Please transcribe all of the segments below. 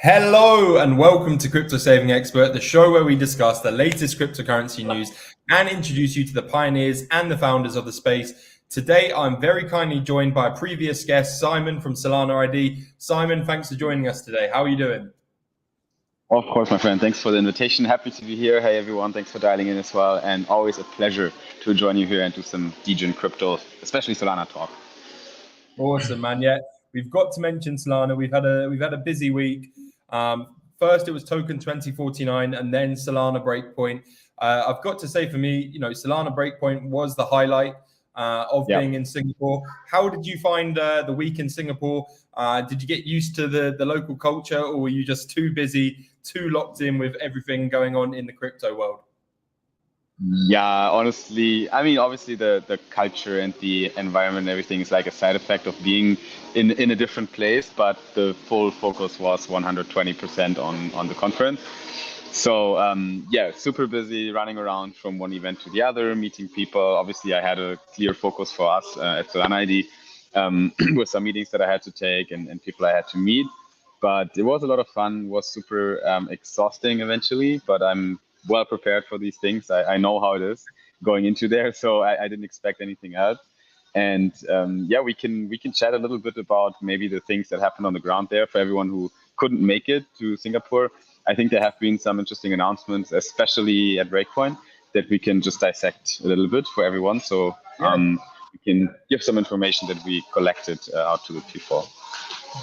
Hello and welcome to Crypto Saving Expert, the show where we discuss the latest cryptocurrency news and introduce you to the pioneers and the founders of the space. Today, I'm very kindly joined by a previous guest, Simon from Solana ID. Simon, thanks for joining us today. How are you doing? Of course, my friend. Thanks for the invitation. Happy to be here. Hey, everyone. Thanks for dialing in as well. And always a pleasure to join you here and do some degen crypto, especially Solana talk. Awesome, man. Yeah, we've got to mention Solana. We've had a busy week. First, it was Token 2049, and then Solana Breakpoint. I've got to say, for me, Solana Breakpoint was the highlight of being in Singapore. How did you find the week in Singapore? Did you get used to the local culture, or were you just too busy, too locked in with everything going on in the crypto world? Yeah, honestly, I mean, obviously the culture and the environment and everything is like a side effect of being in a different place, but the full focus was 120% on the conference. So yeah, super busy running around from one event to the other, meeting people. Obviously, I had a clear focus for us at Solana ID with some meetings that I had to take and people I had to meet. But it was a lot of fun, was super exhausting eventually, but I'm well prepared for these things. I know how it is going into there, so I didn't expect anything else. And yeah, we can chat a little bit about maybe the things that happened on the ground there for everyone who couldn't make it to Singapore. I think there have been some interesting announcements, especially at Breakpoint, that we can just dissect a little bit for everyone. So we can give some information that we collected out to the people.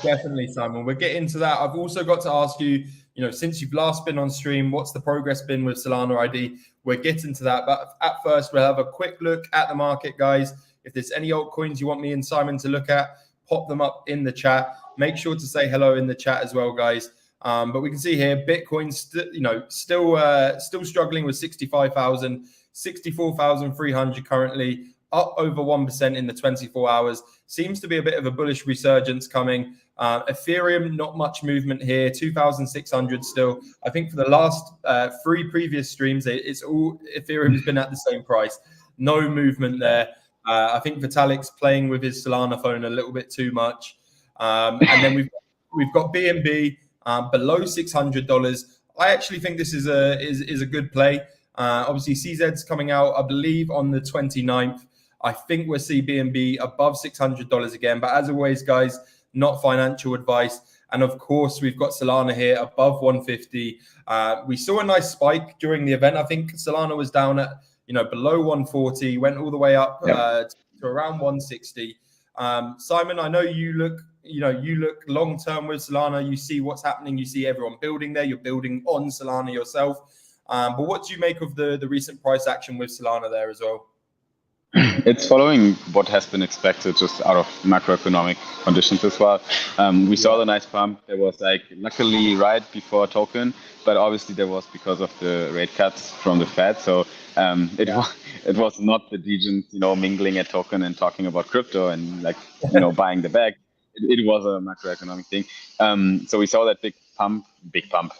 Definitely, Simon. We'll get into that. I've also got to ask you, since you've last been on stream, what's the progress been with Solana ID? We'll get into that. But at first, we'll have a quick look at the market, guys. If there's any altcoins you want me and Simon to look at, pop them up in the chat. Make sure to say hello in the chat as well, guys. But we can see here, Bitcoin, still struggling with 65,000, 64,300 currently, up over 1% in the 24 hours. Seems to be a bit of a bullish resurgence coming. Ethereum, not much movement here, 2,600 still. I think for the last three previous streams, it's all Ethereum's been at the same price. No movement there. I think Vitalik's playing with his Solana phone a little bit too much. And then we've got BNB below $600. I actually think this is a good play. Obviously, CZ's coming out, I believe, on the 29th. I think we'll see BNB above $600 again. But as always, guys, not financial advice. And of course, we've got Solana here above 150. We saw a nice spike during the event. I think Solana was down at below 140, went all the way up to around 160. Simon, I know you look long term with Solana. You see what's happening. You see everyone building there. You're building on Solana yourself. But what do you make of the recent price action with Solana there as well? It's following what has been expected just out of macroeconomic conditions as well. We saw the nice pump. There was luckily right before token, but obviously there was because of the rate cuts from the Fed. So it was not the degen, mingling at token and talking about crypto and buying the bag. It was a macroeconomic thing. So we saw that big pump,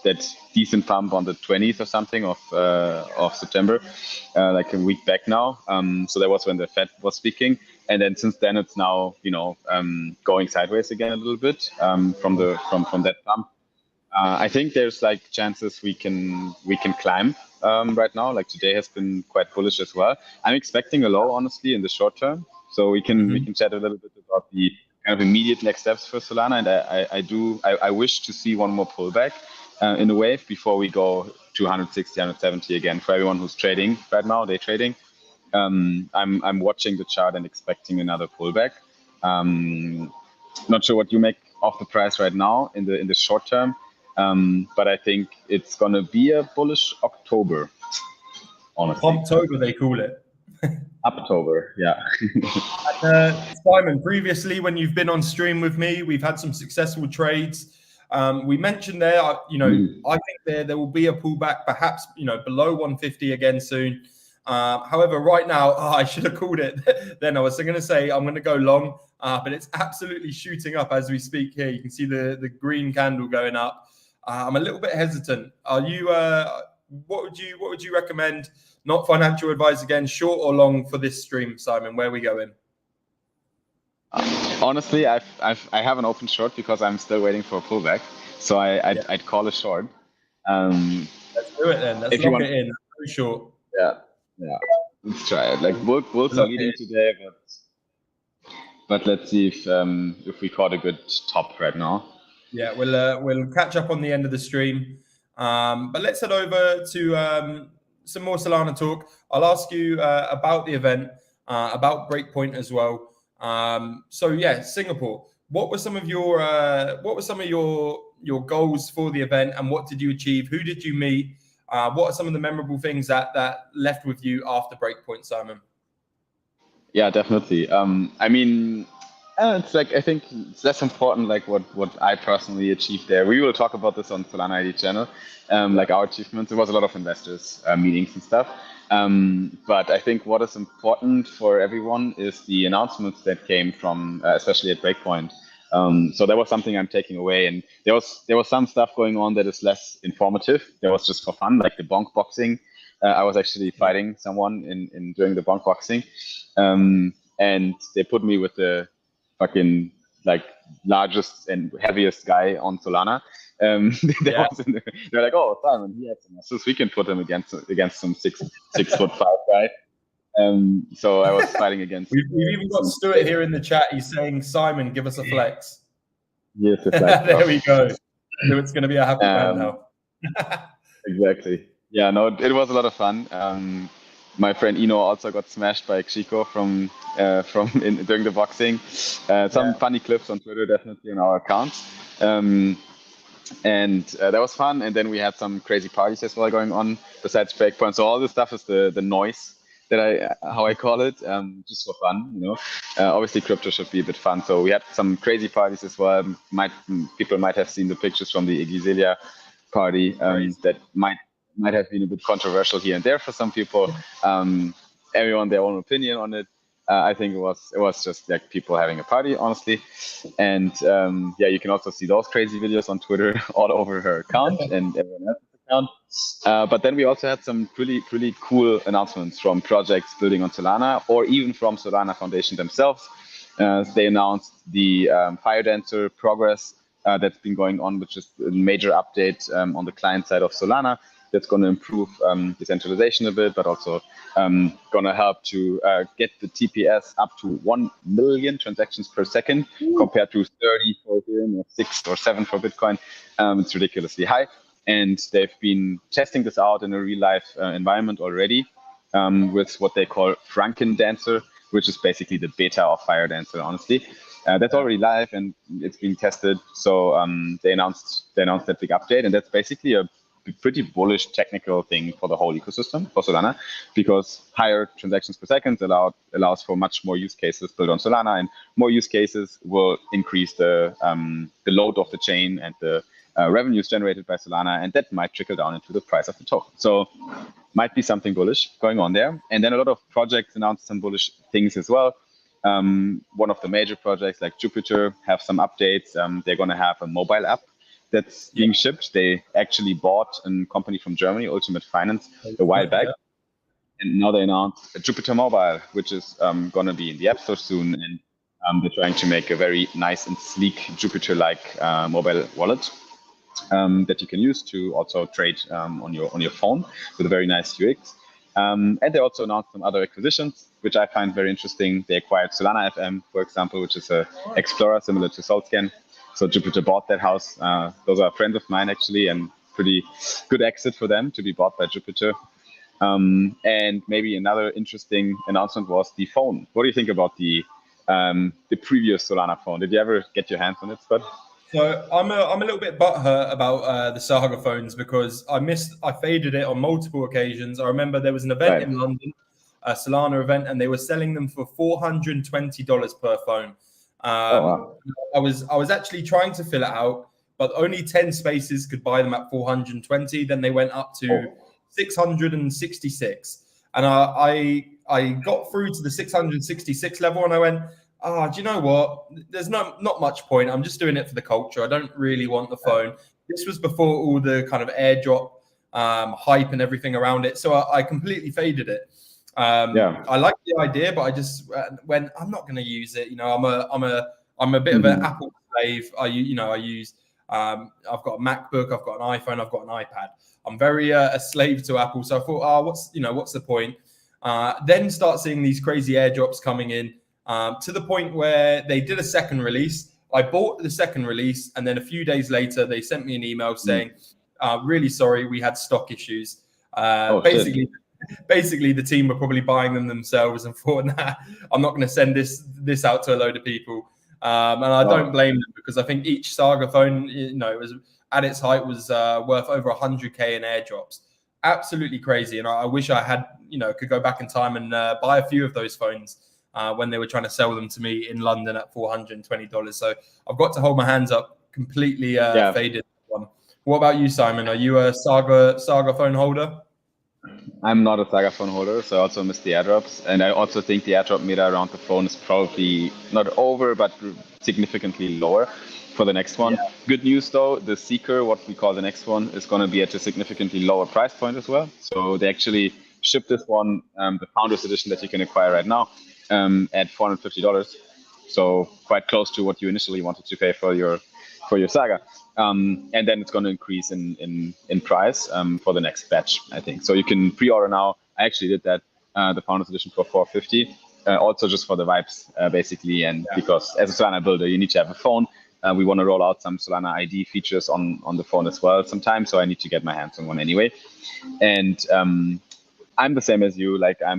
that decent pump on the 20th or something of September, like a week back now. So that was when the Fed was speaking, and then since then it's now going sideways again a little bit from that pump. I think there's chances we can climb right now. Like today has been quite bullish as well. I'm expecting a low honestly in the short term, so we can chat a little bit about the kind of immediate next steps for Solana, and I wish to see one more pullback in the wave before we go to 160, 170 again. For everyone who's trading right now, day trading, I'm watching the chart and expecting another pullback. Not sure what you make of the price right now in the short term, but I think it's gonna be a bullish October. Honestly, October they call it. October, yeah. Simon, previously when you've been on stream with me, we've had some successful trades. We mentioned there, I think there will be a pullback, perhaps below 150 again soon. However, right now, I should have called it. Then I was going to say I'm going to go long, but it's absolutely shooting up as we speak here. You can see the green candle going up. I'm a little bit hesitant. Are you? What would you recommend? Not financial advice again, short or long for this stream, Simon? Where are we going? Honestly, I have an open short because I'm still waiting for a pullback. So I'd call it short. Let's do it then. Let's lock it in. Very short. Yeah. Let's try it. Like Wolves are leading today, but let's see if we caught a good top right now. Yeah, we'll catch up on the end of the stream. But let's head over to some more Solana talk. I'll ask you about the event, about Breakpoint as well. So yeah, Singapore. What were some of your goals for the event, and what did you achieve? Who did you meet? What are some of the memorable things that left with you after Breakpoint, Simon? Yeah, definitely. I mean, it's like I think it's less important like what I personally achieved there. We will talk about this on Solana ID channel, like our achievements. There was a lot of investors meetings and stuff. But I think what is important for everyone is the announcements that came from, especially at Breakpoint. So that was something I'm taking away, and there was some stuff going on that is less informative. That was just for fun, like the bonk boxing. I was actually fighting someone in during the bonk boxing, and they put me with the fucking like largest and heaviest guy on Solana. They're like, oh, Simon, he has some muscles. We can put him against some 6'5" guy. So I was fighting against. We've even got Stuart here in the chat. He's saying, Simon, give us a flex. Yes, a flex. There we go. So it's going to be a happy man now. Exactly. Yeah, no, it was a lot of fun. My friend Eno also got smashed by Chico from during the boxing. Some funny clips on Twitter, definitely on our accounts. And that was fun. And then we had some crazy parties as well going on besides Breakpoint. So all this stuff is the noise that how I call it, just for fun, you know. Obviously, crypto should be a bit fun. So we had some crazy parties as well. People might have seen the pictures from the Igizelia party that might have been a bit controversial here and there for some people. Everyone their own opinion on it. I think it was just like people having a party, honestly. And you can also see those crazy videos on Twitter all over her account and everyone else's account. But then we also had some pretty cool announcements from projects building on Solana, or even from Solana Foundation themselves. They announced the Fire Dancer progress that's been going on, which is a major update on the client side of Solana. That's going to improve decentralization a bit, but also going to help to get the TPS up to 1 million transactions per second compared to 30 for Ethereum or 6 or 7 for Bitcoin. It's ridiculously high. And they've been testing this out in a real life environment already with what they call Franken Dancer, which is basically the beta of Fire Dancer, honestly. That's already live and it's being tested. So they announced that big update, and that's basically a pretty bullish technical thing for the whole ecosystem for Solana, because higher transactions per second allows for much more use cases built on Solana, and more use cases will increase the load of the chain and the revenues generated by Solana, and that might trickle down into the price of the token. So might be something bullish going on there. And then a lot of projects announced some bullish things as well. One of the major projects like Jupiter have some updates. They're going to have a mobile app that's being shipped. They actually bought a company from Germany, Ultimate Finance, a while back. And now they announced a Jupiter Mobile, which is going to be in the App Store soon. And they're trying to make a very nice and sleek Jupiter-like mobile wallet that you can use to also trade on your phone with a very nice UX. And they also announced some other acquisitions, which I find very interesting. They acquired Solana FM, for example, which is an explorer similar to SolScan. So Jupiter bought that house. Those are friends of mine, actually, and pretty good exit for them to be bought by Jupiter. And maybe another interesting announcement was the phone. What do you think about the previous Solana phone? Did you ever get your hands on it, Scott? So I'm a little bit butthurt about the Saga phones because I faded it on multiple occasions. I remember there was an event in London, a Solana event, and they were selling them for $420 per phone. Wow. I was actually trying to fill it out, but only 10 spaces could buy them at 420. Then they went up to 666, and I got through to the 666 level, and I went, do you know what? There's not much point. I'm just doing it for the culture. I don't really want the phone. This was before all the kind of airdrop hype and everything around it, so I completely faded it. I like the idea, but I just I'm not going to use it. You know, I'm a bit of an Apple slave. I use I've got a MacBook, I've got an iPhone, I've got an iPad. I'm very a slave to Apple. So I thought, what's the point? Then start seeing these crazy airdrops coming in to the point where they did a second release. I bought the second release, and then a few days later, they sent me an email saying, really sorry, we had stock issues. Basically, the team were probably buying them themselves and thought, nah, I'm not going to send this out to a load of people. And I don't blame them, because I think each Saga phone, was at its height was worth over 100K in airdrops. Absolutely crazy. And I wish I had, could go back in time and buy a few of those phones when they were trying to sell them to me in London at $420. So I've got to hold my hands up, completely faded. What about you, Simon? Are you a Saga phone holder? I'm not a Saga phone holder, so I also miss the airdrops. And I also think the airdrop meta around the phone is probably not over, but significantly lower for the next one. Yeah. Good news though, the Seeker, what we call the next one, is going to be at a significantly lower price point as well. So they actually shipped this one, the Founders Edition that you can acquire right now, at $450. So quite close to what you initially wanted to pay for your Saga. And then it's going to increase in price for the next batch, I think. So you can pre-order now. I actually did that, the Founders Edition for $450, also just for the vibes, basically. And because as a Solana builder, you need to have a phone. We want to roll out some Solana ID features on the phone as well sometime. So I need to get my hands on one anyway. And I'm the same as you. Like I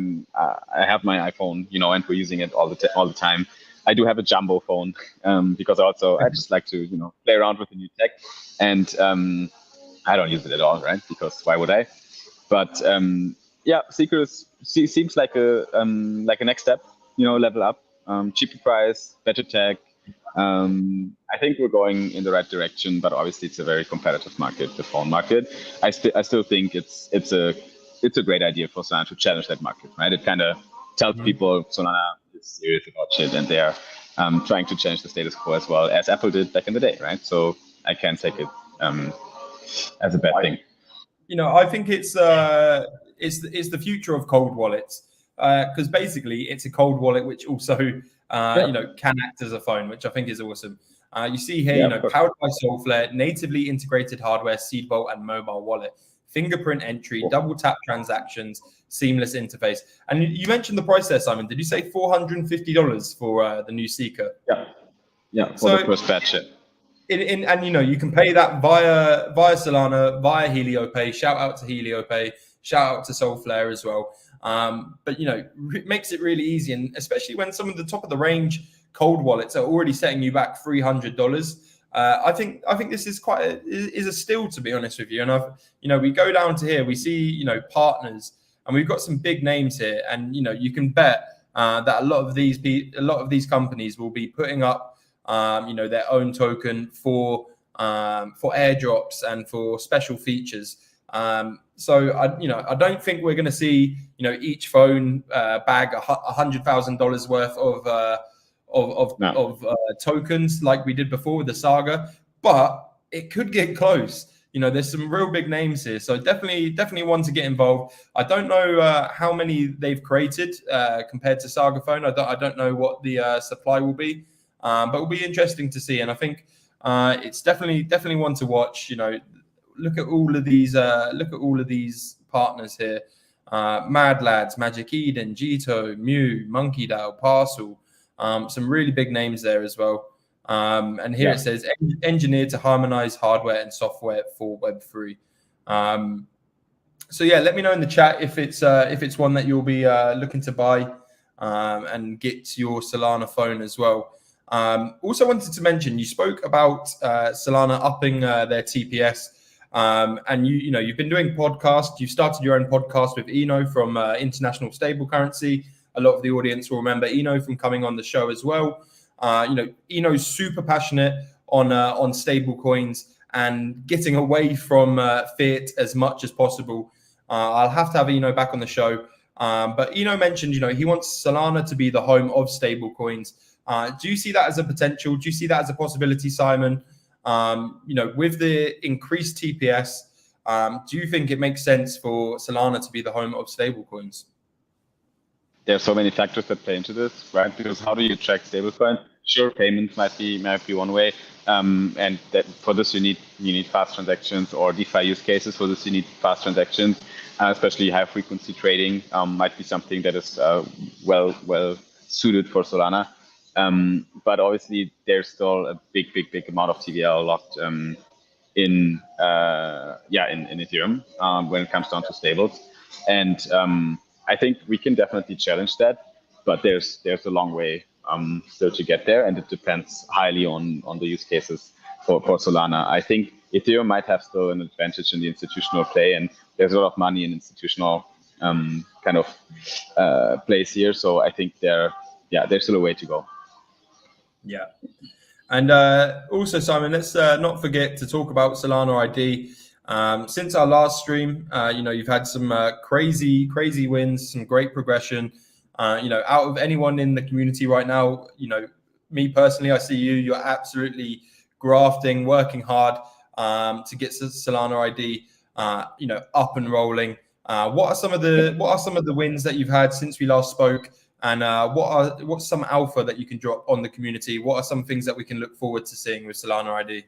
have my iPhone, and we're using it all the time. I do have a jumbo phone because I just like to, play around with the new tech, and I don't use it at all, right? Because why would I? But Seeker seems like a next step, level up, cheaper price, better tech. I think we're going in the right direction, but obviously it's a very competitive market, the phone market. I still think it's a great idea for Solana to challenge that market, right? It kind of tells people Solana is serious about shit, and they are trying to change the status quo as well as Apple did back in the day, right? So I can't take it as a bad thing. I think it's the future of cold wallets, because basically it's a cold wallet which also can act as a phone, which I think is awesome. You see here, powered by Solflare, natively integrated hardware, seed vault, and mobile wallet, fingerprint entry, double tap transactions, seamless interface. And you mentioned the price there, Simon. Did you say $450 for the new Seeker? Yeah, for the first batch. You can pay that via Solana, via HelioPay. Shout out to HelioPay. Shout out to Solflare as well. But it makes it really easy, and especially when some of the top of the range cold wallets are already setting you back $300. I think this is is a steal, to be honest with you. And we go down to here, we see partners, and we've got some big names here, and you can bet that a lot of these companies will be putting up their own token for airdrops and for special features. So I don't think we're going to see each phone bag $100,000 worth of tokens like we did before with the Saga, but it could get close. There's some real big names here, so definitely one to get involved. I don't know how many they've created compared to Saga phone. I don't know what the supply will be, but it'll be interesting to see. And I think it's definitely one to watch. Look at all of these partners here: Mad Lads, Magic Eden, Jito, Mew, Monkey DAO, Parcel. Some really big names there as well. And here it says engineered to harmonize hardware and software for Web3. So let me know in the chat if it's one that you'll be looking to buy and get your Solana phone as well. Also wanted to mention, you spoke about Solana upping their TPS, and you've been doing podcasts. You've started your own podcast with Eno from International Stable Currency. A lot of the audience will remember Eno from coming on the show as well. Eno's super passionate on stable coins and getting away from fiat as much as possible. I'll have to have Eno back on the show. But Eno mentioned, he wants Solana to be the home of stable coins. Do you see that as a potential? Do you see that as a possibility, Simon? With the increased TPS, do you think it makes sense for Solana to be the home of stable coins? There are so many factors that play into this, right? Because how do you track stablecoin? sure, payments might be one way, and that for this you need fast transactions, or DeFi use cases. For this you need fast transactions, especially high frequency trading might be something that is well suited for Solana. But obviously there's still a big amount of TVL locked in Ethereum when it comes down to stables, and I think we can definitely challenge that, but there's a long way still to get there, and it depends highly on the use cases for Solana. I think Ethereum might have still an advantage in the institutional play, and there's a lot of money in institutional kind of place here, so I think there's still a way to go. Yeah. And also, Simon, let's not forget to talk about Solana ID. Since our last stream, you've had some crazy wins, some great progression. Out of anyone in the community right now, me personally, I see you're absolutely grafting, working hard to get Solana ID, up and rolling. What are some of the wins that you've had since we last spoke? And what's some alpha that you can drop on the community? What are some things that we can look forward to seeing with Solana ID?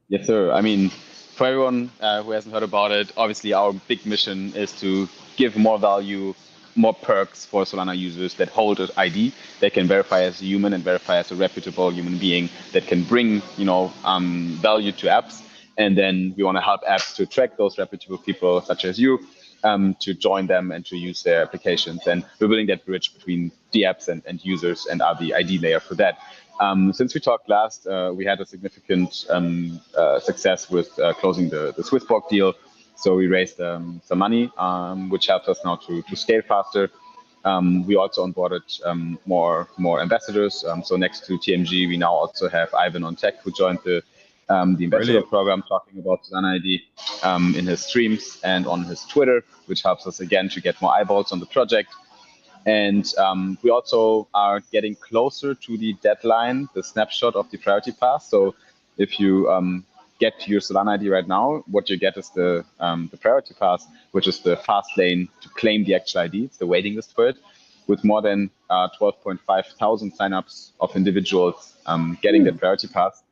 Yes, sir. I mean, for everyone who hasn't heard about it, obviously our big mission is to give more value, more perks for Solana users that hold an ID. They can verify as a human and verify as a reputable human being that can bring, value to apps. And then we want to help apps to attract those reputable people, such as you, to join them and to use their applications. And we're building that bridge between the apps and users, and are the ID layer for that. Since we talked last, we had a significant success with closing the Swissborg deal. So we raised some money, which helped us now to scale faster. We also onboarded more ambassadors. So next to TMG, we now also have Ivan on Tech, who joined the ambassador program, talking about Solana ID in his streams and on his Twitter, which helps us again to get more eyeballs on the project. And we also are getting closer to the deadline, the snapshot of the priority pass. So if you get your Solana ID right now, what you get is the priority pass, which is the fast lane to claim the actual ID. It's the waiting list for it, with more than 12.5 thousand signups of individuals getting the priority pass.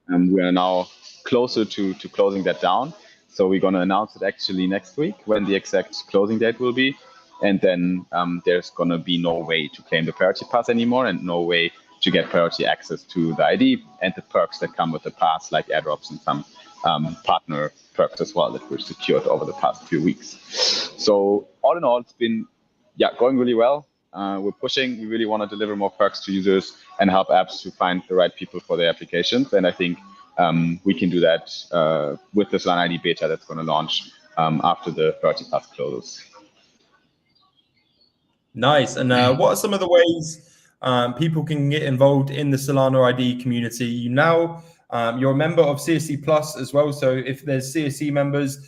And we are now closer to closing that down. So we're going to announce it actually next week when the exact closing date will be. And then there's going to be no way to claim the priority pass anymore, and no way to get priority access to the ID and the perks that come with the pass, like airdrops and some partner perks as well that were secured over the past few weeks. So all in all, it's been going really well. We're pushing. We really want to deliver more perks to users and help apps to find the right people for their applications. And I think we can do that with the Solana ID beta that's going to launch after the priority pass closes. Nice. And what are some of the ways people can get involved in the Solana ID community? You're a member of CSC Plus as well. So if there's CSC members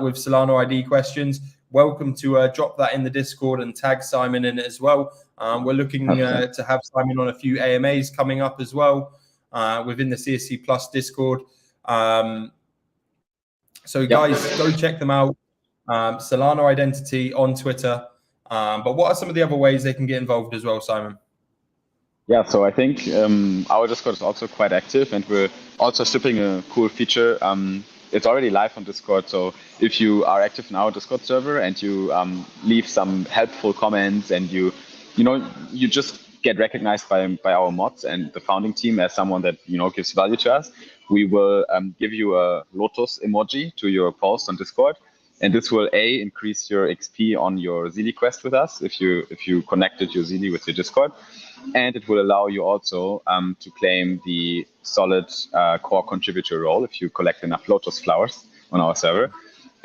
with Solana ID questions, welcome to drop that in the Discord and tag Simon in it as well. We're looking to have Simon on a few AMAs coming up as well within the CSC Plus Discord. So guys, go check them out. Solana Identity on Twitter. But what are some of the other ways they can get involved as well, Simon? Yeah, so I think our Discord is also quite active, and we're also shipping a cool feature. It's already live on Discord, so if you are active in our Discord server and you leave some helpful comments, and you just get recognized by our mods and the founding team as someone that gives value to us, we will give you a lotus emoji to your post on Discord. And this will increase your XP on your Zeely quest with us if you connected your Zeely with your Discord, and it will allow you also to claim the solid core contributor role if you collect enough lotus flowers on our server,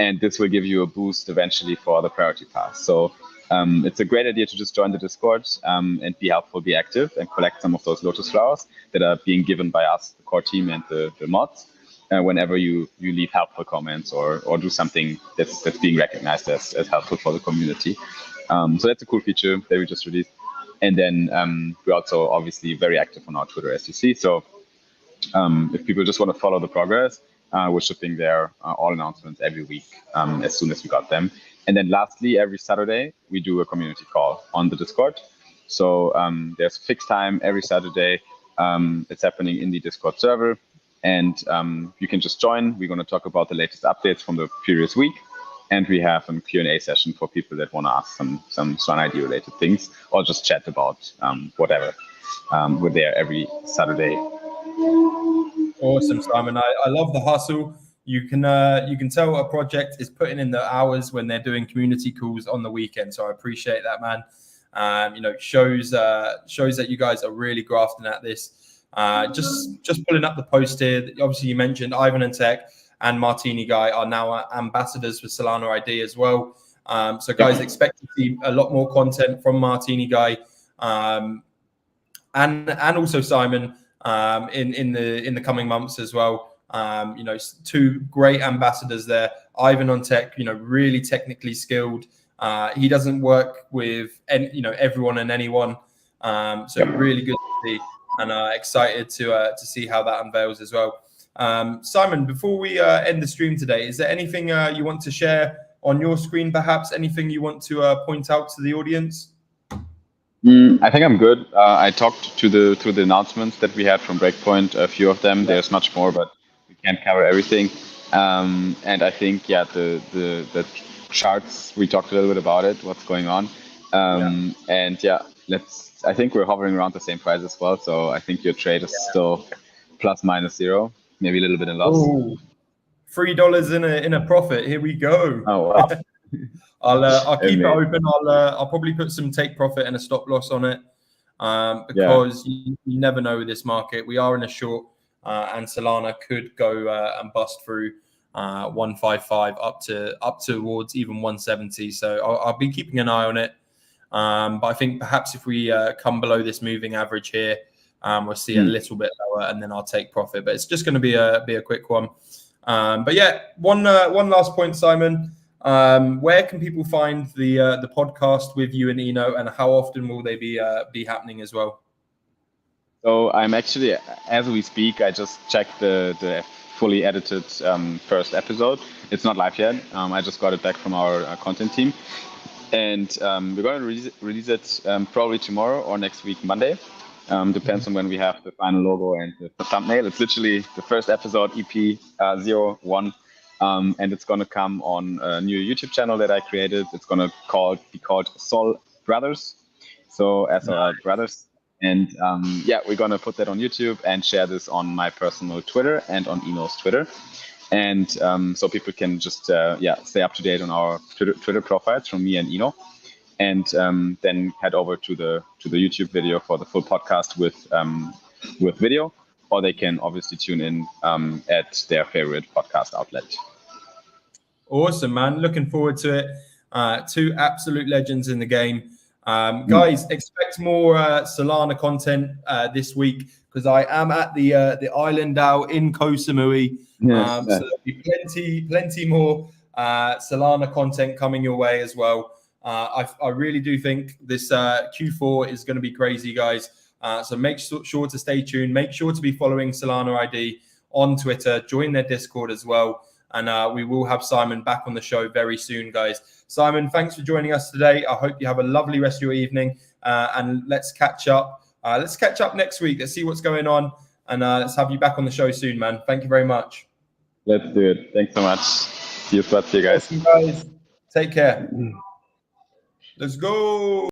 and this will give you a boost eventually for the priority pass. So it's a great idea to just join the Discord and be helpful, be active, and collect some of those lotus flowers that are being given by us, the core team, and the mods. Whenever you leave helpful comments or do something that's being recognized as helpful for the community. So that's a cool feature that we just released. And then we're also obviously very active on our Twitter, as you see. So if people just want to follow the progress, we're shipping there all announcements every week as soon as we got them. And then lastly, every Saturday, we do a community call on the Discord. So there's a fixed time every Saturday It's happening in the Discord server, and you can just join. We're going to talk about the latest updates from the previous week, and we have a Q&A session for people that want to ask some Solana ID related things or just chat about whatever. We're there every Saturday. Awesome, Simon. I love the hustle. You can tell a project is putting in the hours when they're doing community calls on the weekend. So I appreciate that, man. Shows that you guys are really grafting at this. Just pulling up the post here. Obviously, you mentioned Ivan and Tech and Martini Guy are now ambassadors for Solana ID as well. So guys, expect to see a lot more content from Martini Guy and also Simon in the coming months as well. Two great ambassadors there. Ivan on Tech, really technically skilled. He doesn't work with everyone and anyone. So really good to see, and excited to see how that unveils as well. Simon, before we end the stream today, is there anything you want to share on your screen, perhaps? Anything you want to point out to the audience? I think I'm good. I talked to the announcements that we had from Breakpoint, a few of them. There's much more, but we can't cover everything. And I think, the charts, we talked a little bit about it, what's going on. And I think we're hovering around the same price as well. So I think your trade is still +/- maybe a little bit in loss. Ooh, $3 in a profit. Here we go. Oh, wow. I'll keep it open. I'll probably put some take profit and a stop loss on it because you never know with this market. We are in a short, and Solana could go and bust through 155 up towards even 170. So I'll be keeping an eye on it. But I think perhaps if we come below this moving average here, we'll see a little bit lower, and then I'll take profit. But it's just going to be a quick one. But yeah, one last point, Simon. Where can people find the podcast with you and Eno, and how often will they be happening as well? So I'm actually, as we speak, I just checked the fully edited first episode. It's not live yet. I just got it back from our content team, and we're going to release it probably tomorrow or next week, Monday. Depends on when we have the final logo and the thumbnail. It's literally the first episode, EP 01. And it's going to come on a new YouTube channel that I created. It's going to be called Sol Brothers. So SOL Brothers. And we're going to put that on YouTube and share this on my personal Twitter and on Eno's Twitter. And so people can just stay up to date on our Twitter profiles from me and Eno. And then head over to the YouTube video for the full podcast with video. Or they can obviously tune in at their favorite podcast outlet. Awesome, man. Looking forward to it. Two absolute legends in the game. Guys, expect more Solana content this week, because I am at the Island DAO in Koh Samui. So there'll be plenty more Solana content coming your way as well. I really do think this Q4 is going to be crazy, guys. So make sure to stay tuned. Make sure to be following Solana ID on Twitter. Join their Discord as well. And we will have Simon back on the show very soon, guys. Simon, thanks for joining us today. I hope you have a lovely rest of your evening. And let's catch up. Let's catch up next week. Let's see what's going on. And let's have you back on the show soon, man. Thank you very much. Let's do it. Thanks so much. See you, guys. Awesome, guys. Take care. Let's go.